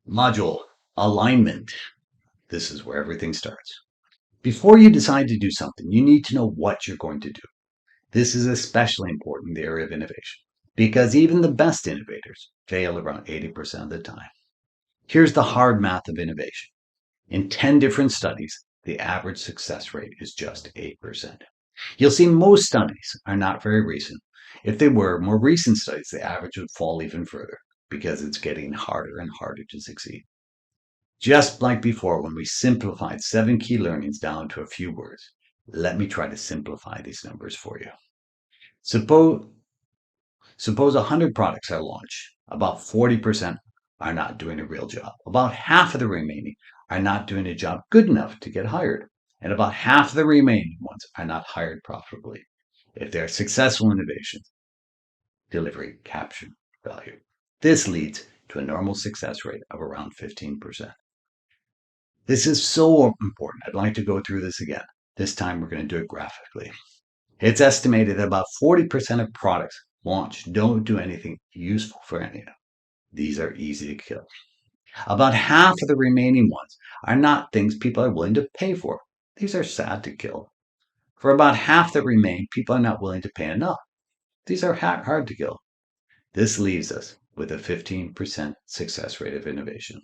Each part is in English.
Module alignment. This is where everything starts. Before you decide to do something, you need to know what you're going to do. This is especially important in the area of innovation because even the best innovators fail around 80% of the time. Here's the hard math of innovation. In 10 different studies, the average success rate is just 8%. You'll see most studies are not very recent. If they were more recent studies, the average would fall even further because it's getting harder and harder to succeed. Just like before, when we simplified 7 key learnings down to a few words, let me try to simplify these numbers for you. Suppose 100 products are launched. About 40% are not doing a real job. About half of the remaining are not doing a job good enough to get hired. And about half of the remaining ones are not hired profitably. If they are successful innovations, delivery capture value. This leads to a normal success rate of around 15%. This is so important. I'd like to go through this again. This time we're going to do it graphically. It's estimated that about 40% of products launched don't do anything useful for anyone. These are easy to kill. About half of the remaining ones are not things people are willing to pay for. These are sad to kill. For about half that remain, people are not willing to pay enough. These are hard to kill. This leaves us with a 15% success rate of innovation.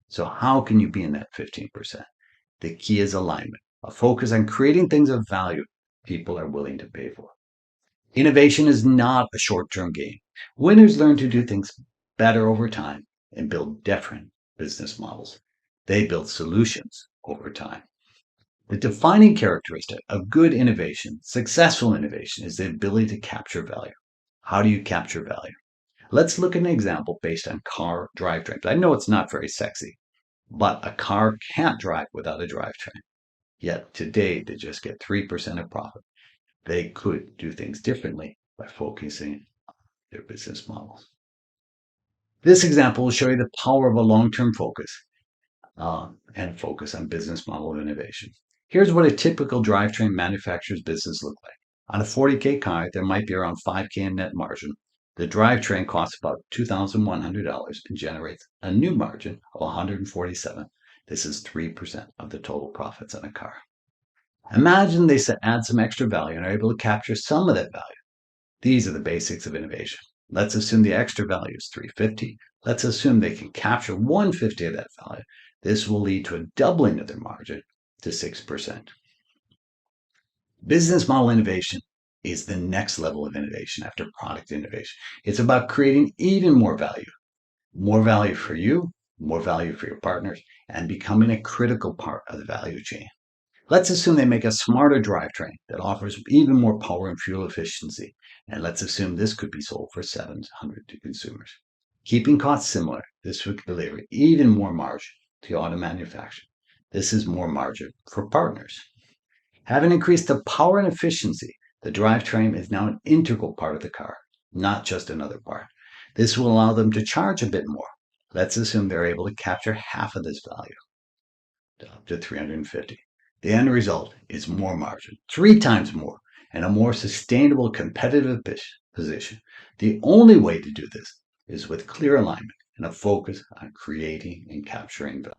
So how can you be in that 15%? The key is alignment, a focus on creating things of value people are willing to pay for. Innovation is not a short-term game. Winners learn to do things better over time and build different business models. They build solutions over time. The defining characteristic of good innovation, successful innovation, is the ability to capture value. How do you capture value? Let's look at an example based on car drivetrains. I know it's not very sexy, but a car can't drive without a drivetrain. Yet today they just get 3% of profit. They could do things differently by focusing on their business models. This example will show you the power of a long-term focus and focus on business model innovation. Here's what a typical drivetrain manufacturer's business looks like. On a 40K car, there might be around 5K in net margin. The drivetrain costs about $2,100 and generates a new margin of $147. This is 3% of the total profits on a car. Imagine they add some extra value and are able to capture some of that value. These are the basics of innovation. Let's assume the extra value is $350. Let's assume they can capture $150 of that value. This will lead to a doubling of their margin to 6%. Business model innovation is the next level of innovation after product innovation. It's about creating even more value for you, more value for your partners, and becoming a critical part of the value chain. Let's assume they make a smarter drivetrain that offers even more power and fuel efficiency. And let's assume this could be sold for $700 to consumers. Keeping costs similar, this would deliver even more margin to auto manufacturing. This is more margin for partners. Having increased the power and efficiency, the drivetrain is now an integral part of the car, not just another part. This will allow them to charge a bit more. Let's assume they're able to capture half of this value, up to $350. The end result is more margin, 3 times more, and a more sustainable competitive position. The only way to do this is with clear alignment and a focus on creating and capturing value.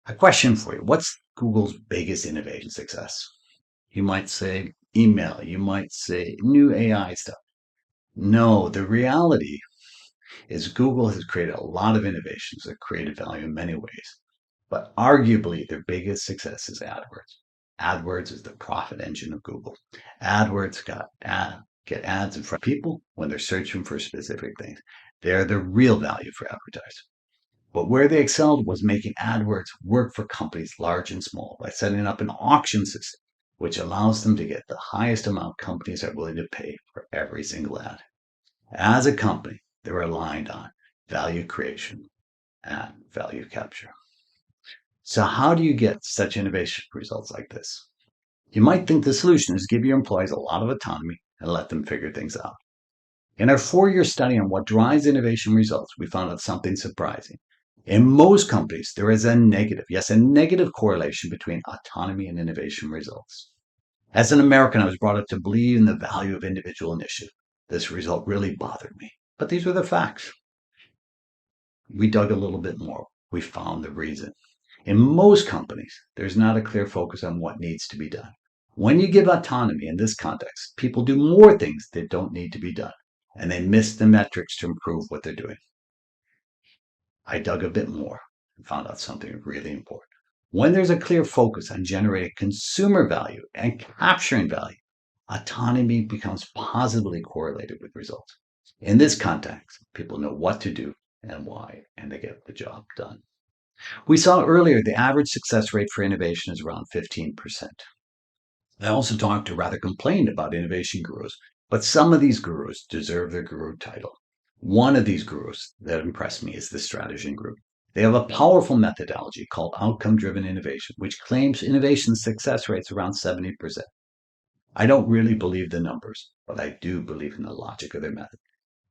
A question for you. What's Google's biggest innovation success? You might say email. You might say new AI stuff. No, the reality is Google has created a lot of innovations that created value in many ways. But arguably, their biggest success is AdWords. AdWords is the profit engine of Google. AdWords get ads in front of people when they're searching for specific things. They're the real value for advertisers. But where they excelled was making AdWords work for companies large and small by setting up an auction system, which allows them to get the highest amount companies are willing to pay for every single ad. As a company, they're aligned on value creation and value capture. So how do you get such innovation results like this? You might think the solution is give your employees a lot of autonomy and let them figure things out. In our 4-year study on what drives innovation results, we found out something surprising. In most companies, there is a negative correlation between autonomy and innovation results. As an American, I was brought up to believe in the value of individual initiative. This result really bothered me, but these were the facts. We dug a little bit more. We found the reason. In most companies, there's not a clear focus on what needs to be done. When you give autonomy in this context, people do more things that don't need to be done, and they miss the metrics to improve what they're doing. I dug a bit more and found out something really important. When there's a clear focus on generating consumer value and capturing value, autonomy becomes positively correlated with results. In this context, people know what to do and why, and they get the job done. We saw earlier the average success rate for innovation is around 15%. I also talked to rather complained about innovation gurus, but some of these gurus deserve their guru title. One of these gurus that impressed me is the Strategy Group. They have a powerful methodology called outcome-driven innovation, which claims innovation success rates around 70%. I don't really believe the numbers, but I do believe in the logic of their method.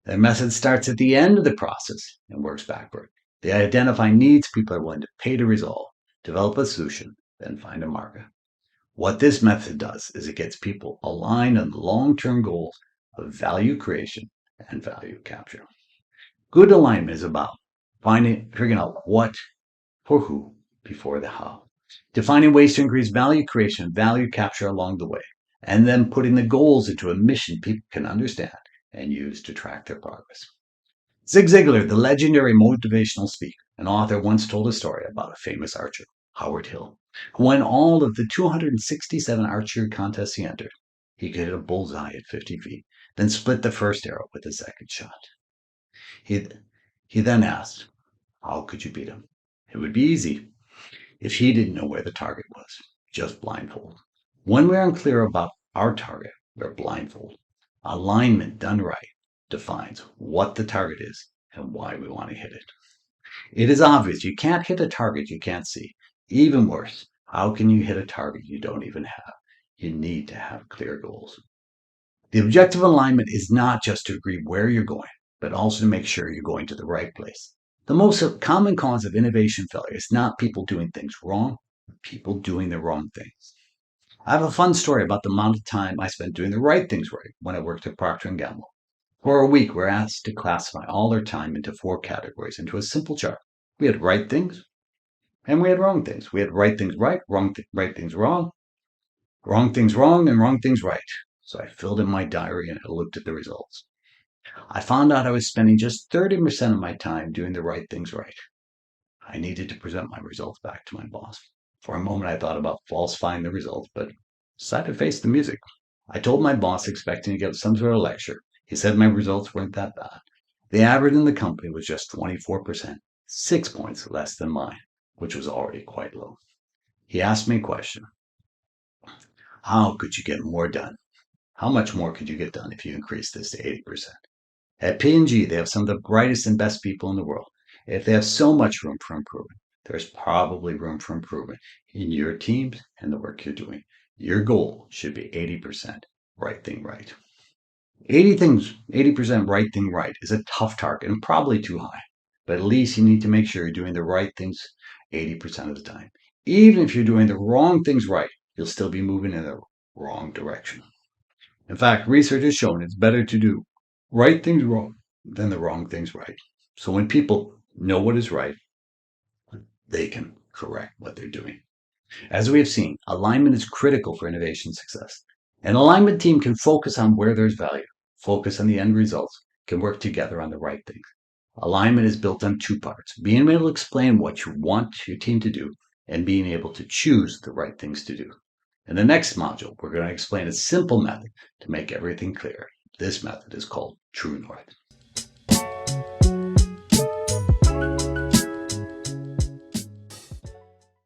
Their method starts at the end of the process and works backward. They identify needs people are willing to pay to resolve, develop a solution, then find a market. What this method does is it gets people aligned on the long-term goals of value creation and value capture. Good alignment is about figuring out what for who before the how. Defining ways to increase value creation and value capture along the way, and then putting the goals into a mission people can understand and use to track their progress. Zig Ziglar, the legendary motivational speaker and author, once told a story about a famous archer, Howard Hill, who won all of the 267 archery contests he entered. He could hit a bullseye at 50 feet, then split the first arrow with the second shot. He, he then asked, how could you beat him? It would be easy if he didn't know where the target was, just blindfold. When we're unclear about our target, we're blindfold. Alignment done right defines what the target is and why we want to hit it. It is obvious you can't hit a target you can't see. Even worse, how can you hit a target you don't even have? You need to have clear goals. The objective of alignment is not just to agree where you're going, but also to make sure you're going to the right place. The most common cause of innovation failure is not people doing things wrong, but people doing the wrong things. I have a fun story about the amount of time I spent doing the right things right when I worked at Procter & Gamble. For a week, we're asked to classify all our time into 4 categories into a simple chart. We had right things and we had wrong things. We had right things right, right things wrong things wrong, and wrong things right. So I filled in my diary and I looked at the results. I found out I was spending just 30% of my time doing the right things right. I needed to present my results back to my boss. For a moment, I thought about falsifying the results, but decided to face the music. I told my boss, expecting to get some sort of lecture. He said my results weren't that bad. The average in the company was just 24%, 6 points less than mine, which was already quite low. He asked me a question. How could you get more done? How much more could you get done if you increased this to 80%? At P&G, they have some of the brightest and best people in the world. If they have so much room for improvement, there's probably room for improvement in your teams and the work you're doing. Your goal should be 80% right thing right. 80% right thing right is a tough target and probably too high, but at least you need to make sure you're doing the right things 80% of the time. Even if you're doing the wrong things right, you'll still be moving in the wrong direction. In fact, research has shown it's better to do right things wrong than the wrong things right. So when people know what is right, they can correct what they're doing. As we have seen, alignment is critical for innovation success. An alignment team can focus on where there's value, focus on the end results, can work together on the right things. Alignment is built on 2 parts, being able to explain what you want your team to do and being able to choose the right things to do. In the next module, we're going to explain a simple method to make everything clear. This method is called True North.